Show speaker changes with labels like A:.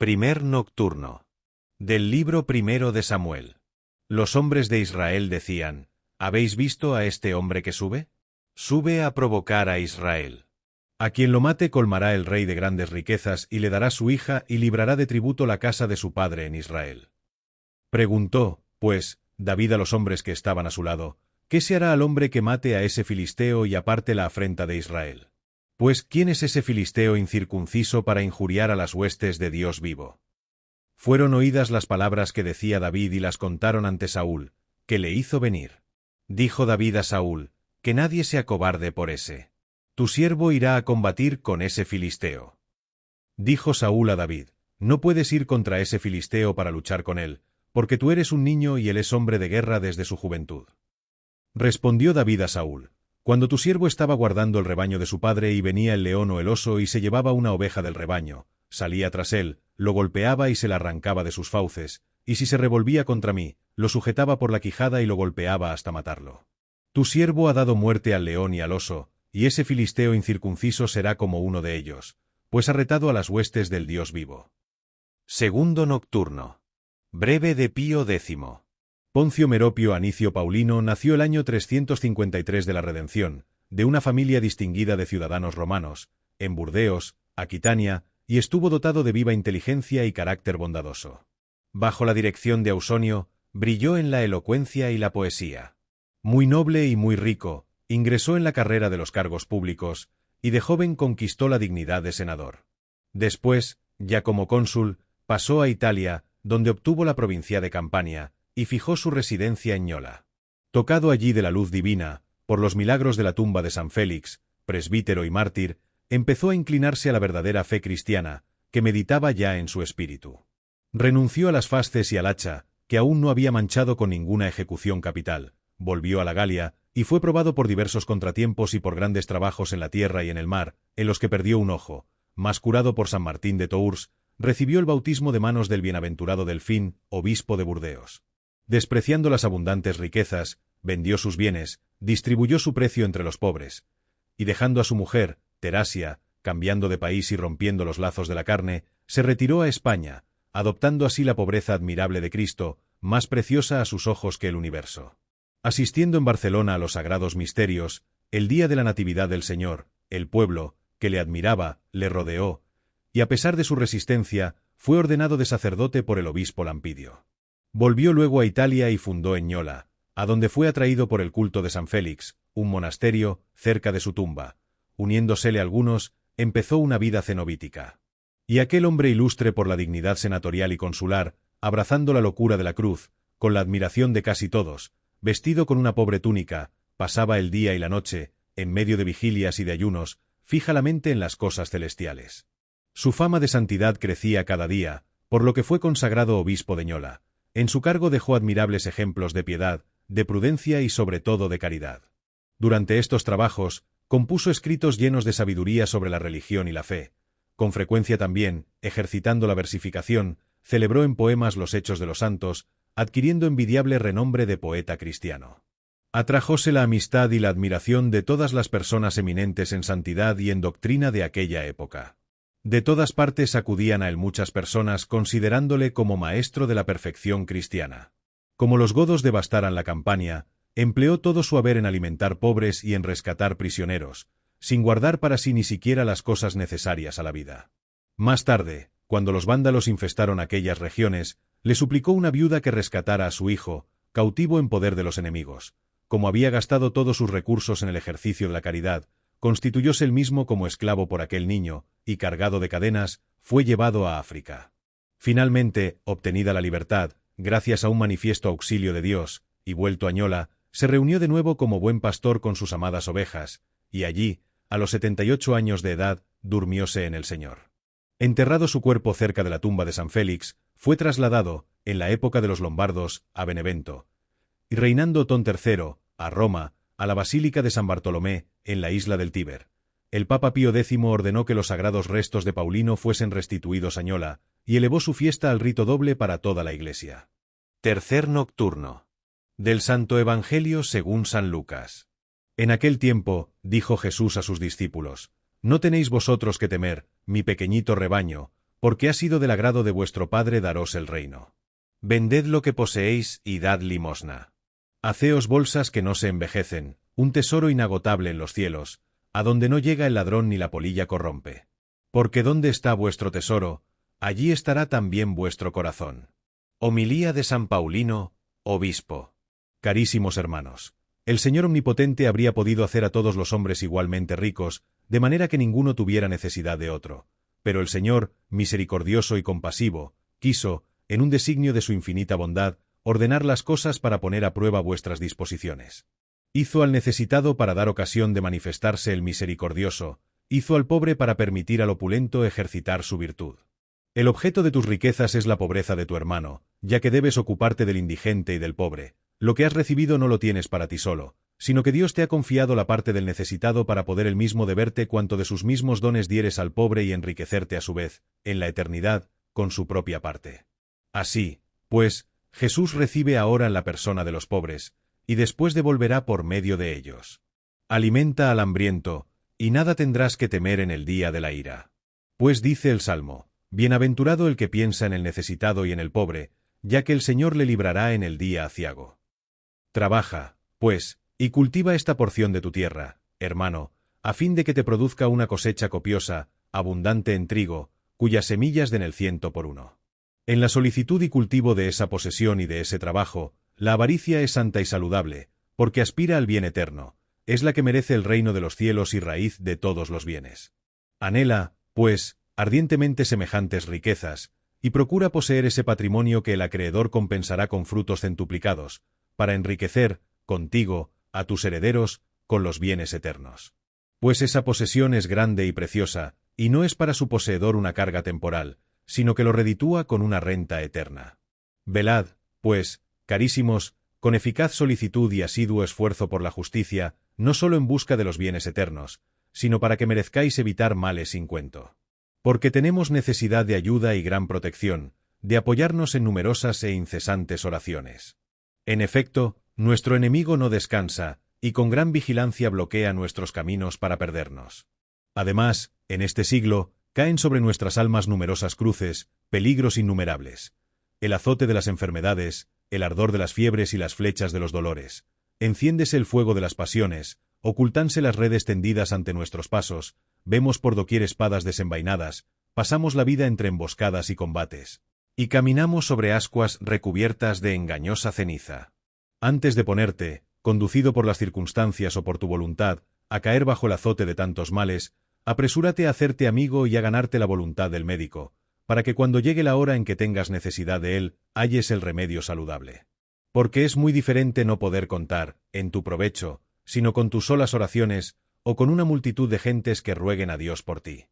A: Primer nocturno. Del libro primero de Samuel. Los hombres de Israel decían: ¿Habéis visto a este hombre que sube? Sube a provocar a Israel. A quien lo mate colmará el rey de grandes riquezas y le dará su hija y librará de tributo la casa de su padre en Israel. Preguntó, pues, David a los hombres que estaban a su lado: ¿Qué se hará al hombre que mate a ese filisteo y aparte la afrenta de Israel? Pues, ¿quién es ese filisteo incircunciso para injuriar a las huestes de Dios vivo? Fueron oídas las palabras que decía David y las contaron ante Saúl, que le hizo venir. Dijo David a Saúl: que nadie se acobarde por ese. Tu siervo irá a combatir con ese filisteo. Dijo Saúl a David: no puedes ir contra ese filisteo para luchar con él, porque tú eres un niño y él es hombre de guerra desde su juventud. Respondió David a Saúl: cuando tu siervo estaba guardando el rebaño de su padre y venía el león o el oso y se llevaba una oveja del rebaño, salía tras él, lo golpeaba y se la arrancaba de sus fauces, y si se revolvía contra mí, lo sujetaba por la quijada y lo golpeaba hasta matarlo. Tu siervo ha dado muerte al león y al oso, y ese filisteo incircunciso será como uno de ellos, pues ha retado a las huestes del Dios vivo. Segundo nocturno. Breve de Pío X. Poncio Meropio Anicio Paulino nació el año 353 de la Redención, de una familia distinguida de ciudadanos romanos, en Burdeos, Aquitania, y estuvo dotado de viva inteligencia y carácter bondadoso. Bajo la dirección de Ausonio, brilló en la elocuencia y la poesía. Muy noble y muy rico, ingresó en la carrera de los cargos públicos, y de joven conquistó la dignidad de senador. Después, ya como cónsul, pasó a Italia, donde obtuvo la provincia de Campania, y fijó su residencia en Ñola. Tocado allí de la luz divina, por los milagros de la tumba de San Félix, presbítero y mártir, empezó a inclinarse a la verdadera fe cristiana, que meditaba ya en su espíritu. Renunció a las fasces y al hacha, que aún no había manchado con ninguna ejecución capital, volvió a la Galia, y fue probado por diversos contratiempos y por grandes trabajos en la tierra y en el mar, en los que perdió un ojo, mas curado por San Martín de Tours, recibió el bautismo de manos del bienaventurado Delfín, obispo de Burdeos. Despreciando las abundantes riquezas, vendió sus bienes, distribuyó su precio entre los pobres, y dejando a su mujer, Terasia, cambiando de país y rompiendo los lazos de la carne, se retiró a España, adoptando así la pobreza admirable de Cristo, más preciosa a sus ojos que el universo. Asistiendo en Barcelona a los sagrados misterios, el día de la Natividad del Señor, el pueblo, que le admiraba, le rodeó, y a pesar de su resistencia, fue ordenado de sacerdote por el obispo Lampidio. Volvió luego a Italia y fundó en Ñola, a donde fue atraído por el culto de San Félix, un monasterio, cerca de su tumba. Uniéndosele algunos, empezó una vida cenobítica. Y aquel hombre ilustre por la dignidad senatorial y consular, abrazando la locura de la cruz, con la admiración de casi todos, vestido con una pobre túnica, pasaba el día y la noche, en medio de vigilias y de ayunos, fija la mente en las cosas celestiales. Su fama de santidad crecía cada día, por lo que fue consagrado obispo de Ñola. En su cargo dejó admirables ejemplos de piedad, de prudencia y sobre todo de caridad. Durante estos trabajos, compuso escritos llenos de sabiduría sobre la religión y la fe. Con frecuencia también, ejercitando la versificación, celebró en poemas los hechos de los santos, adquiriendo envidiable renombre de poeta cristiano. Atrajóse la amistad y la admiración de todas las personas eminentes en santidad y en doctrina de aquella época. De todas partes acudían a él muchas personas considerándole como maestro de la perfección cristiana. Como los godos devastaran la Campania, empleó todo su haber en alimentar pobres y en rescatar prisioneros, sin guardar para sí ni siquiera las cosas necesarias a la vida. Más tarde, cuando los vándalos infestaron aquellas regiones, le suplicó una viuda que rescatara a su hijo, cautivo en poder de los enemigos. Como había gastado todos sus recursos en el ejercicio de la caridad, constituyóse él mismo como esclavo por aquel niño, y cargado de cadenas, fue llevado a África. Finalmente, obtenida la libertad, gracias a un manifiesto auxilio de Dios, y vuelto a Ñola, se reunió de nuevo como buen pastor con sus amadas ovejas, y allí, a los 78 años de edad, durmióse en el Señor. Enterrado su cuerpo cerca de la tumba de San Félix, fue trasladado, en la época de los lombardos, a Benevento, y reinando Otón III, a Roma, a la Basílica de San Bartolomé, en la isla del Tíber. El Papa Pío X ordenó que los sagrados restos de Paulino fuesen restituidos a Ñola, y elevó su fiesta al rito doble para toda la Iglesia. Tercer nocturno. Del Santo Evangelio según San Lucas. En aquel tiempo, dijo Jesús a sus discípulos: no tenéis vosotros que temer, mi pequeñito rebaño, porque ha sido del agrado de vuestro Padre daros el reino. Vended lo que poseéis y dad limosna. Haceos bolsas que no se envejecen, un tesoro inagotable en los cielos, a donde no llega el ladrón ni la polilla corrompe. Porque donde está vuestro tesoro, allí estará también vuestro corazón. Homilía de San Paulino, obispo. Carísimos hermanos, el Señor Omnipotente habría podido hacer a todos los hombres igualmente ricos, de manera que ninguno tuviera necesidad de otro. Pero el Señor, misericordioso y compasivo, quiso, en un designio de su infinita bondad, ordenar las cosas para poner a prueba vuestras disposiciones. Hizo al necesitado para dar ocasión de manifestarse el misericordioso, hizo al pobre para permitir al opulento ejercitar su virtud. El objeto de tus riquezas es la pobreza de tu hermano, ya que debes ocuparte del indigente y del pobre. Lo que has recibido no lo tienes para ti solo, sino que Dios te ha confiado la parte del necesitado para poder él mismo deberte cuanto de sus mismos dones dieres al pobre y enriquecerte a su vez, en la eternidad, con su propia parte. Así, pues, Jesús recibe ahora en la persona de los pobres, y después devolverá por medio de ellos. Alimenta al hambriento, y nada tendrás que temer en el día de la ira. Pues dice el Salmo, bienaventurado el que piensa en el necesitado y en el pobre, ya que el Señor le librará en el día aciago. Trabaja, pues, y cultiva esta porción de tu tierra, hermano, a fin de que te produzca una cosecha copiosa, abundante en trigo, cuyas semillas den el 100 por 1. En la solicitud y cultivo de esa posesión y de ese trabajo, la avaricia es santa y saludable, porque aspira al bien eterno, es la que merece el reino de los cielos y raíz de todos los bienes. Anhela, pues, ardientemente semejantes riquezas, y procura poseer ese patrimonio que el acreedor compensará con frutos centuplicados, para enriquecer, contigo, a tus herederos, con los bienes eternos. Pues esa posesión es grande y preciosa, y no es para su poseedor una carga temporal, sino que lo reditúa con una renta eterna. Velad, pues, carísimos, con eficaz solicitud y asiduo esfuerzo por la justicia, no solo en busca de los bienes eternos, sino para que merezcáis evitar males sin cuento. Porque tenemos necesidad de ayuda y gran protección, de apoyarnos en numerosas e incesantes oraciones. En efecto, nuestro enemigo no descansa, y con gran vigilancia bloquea nuestros caminos para perdernos. Además, en este siglo, caen sobre nuestras almas numerosas cruces, peligros innumerables. El azote de las enfermedades, el ardor de las fiebres y las flechas de los dolores. Enciéndese el fuego de las pasiones, ocultanse las redes tendidas ante nuestros pasos, vemos por doquier espadas desenvainadas, pasamos la vida entre emboscadas y combates. Y caminamos sobre ascuas recubiertas de engañosa ceniza. Antes de ponerte, conducido por las circunstancias o por tu voluntad, a caer bajo el azote de tantos males, apresúrate a hacerte amigo y a ganarte la voluntad del médico, para que cuando llegue la hora en que tengas necesidad de él, halles el remedio saludable. Porque es muy diferente no poder contar, en tu provecho, sino con tus solas oraciones, o con una multitud de gentes que rueguen a Dios por ti.